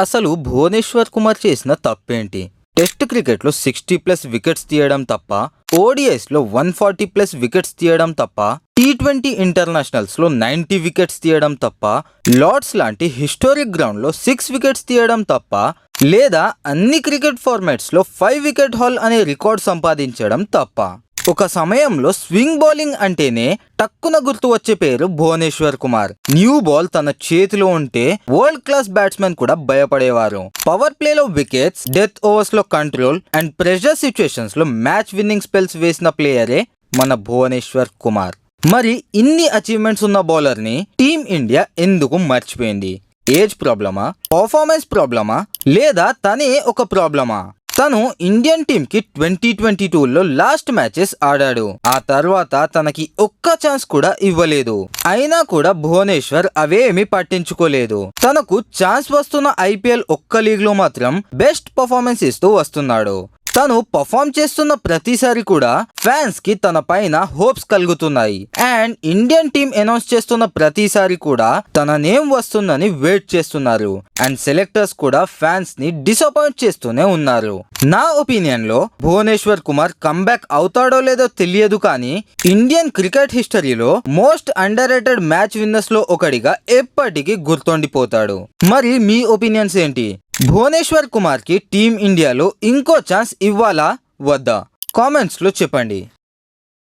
అసలు భువనేశ్వర్ కుమార్ చేసిన తప్పేంటి? టెస్ట్ క్రికెట్లో 60+ వికెట్స్ తీయడం తప్ప, ఓడిఐస్లో 140+ వికెట్స్ తీయడం తప్ప, T20 ఇంటర్నేషనల్స్లో 90 వికెట్స్ తీయడం తప్ప, లార్డ్స్ లాంటి హిస్టారిక్ గ్రౌండ్లో 6 వికెట్స్ తీయడం తప్ప, లేదా అన్ని క్రికెట్ ఫార్మాట్స్లో 5 వికెట్ హాల్ అనే రికార్డ్ సంపాదించడం తప్ప. ఒక సమయంలో స్వింగ్ బౌలింగ్ అంటేనే టక్కున గుర్తు వచ్చే పేరు భువనేశ్వర్ కుమార్. న్యూ బాల్ తన చేతిలో ఉంటే వరల్డ్ క్లాస్ బ్యాట్స్మెన్ కూడా భయపడేవారు. పవర్ ప్లేలో వికెట్స్, డెత్ ఓవర్స్ లో కంట్రోల్ అండ్ ప్రెషర్ సిచ్యుయేషన్స్ లో మ్యాచ్ విన్నింగ్ స్పెల్స్ వేసిన ప్లేయరే మన భువనేశ్వర్ కుమార్. మరి ఇన్ని అచీవ్మెంట్స్ ఉన్న బౌలర్ ని టీమిండియా ఎందుకు మర్చిపోయింది? ఏజ్ ప్రాబ్లమా, పర్ఫార్మెన్స్ ప్రాబ్లమా, లేదా తనే ఒక ప్రాబ్లమా? తను ఇండియన్ టీమ్ కి 2022లో లాస్ట్ మ్యాచెస్ ఆడాడు. ఆ తర్వాత తనకి ఒక్క ఛాన్స్ కూడా ఇవ్వలేదు. అయినా కూడా భువనేశ్వర్ అవేమీ పట్టించుకోలేదు. తనకు ఛాన్స్ వస్తున్న ఐపీఎల్ ఒక్క లీగ్ లో మాత్రం బెస్ట్ పర్ఫార్మెన్స్ ఇస్తూ వస్తున్నాడు. తను పర్ఫామ్ చేస్తున్న ప్రతిసారి కూడా ఫ్యాన్స్ కి తన పైన హోప్స్ కలుగుతున్నాయి. అండ్ ఇండియన్ టీమ్ అనౌన్స్ చేస్తున్న ప్రతిసారి కూడా తన నేమ్ వస్తుందని వెయిట్ చేస్తున్నారు. అండ్ సెలెక్టర్స్ కూడా ఫ్యాన్స్ ని డిసప్పాయింట్ చేస్తూనే ఉన్నారు. నా ఒపీనియన్ లో భువనేశ్వర్ కుమార్ కంబ్యాక్ అవుతాడో లేదో తెలియదు, కానీ ఇండియన్ క్రికెట్ హిస్టరీలో most under rated match winners లో ఒకడిగా ఎప్పటికీ గుర్తుండిపోతాడు. మరి మీ ఒపీనియన్స్ ఏంటి? భువనేశ్వర్ కుమార్ కి టీమ్ ఇండియాలో ఇంకో ఛాన్స్ ఇవ్వాలా వద్దా? కామెంట్స్ లో చెప్పండి.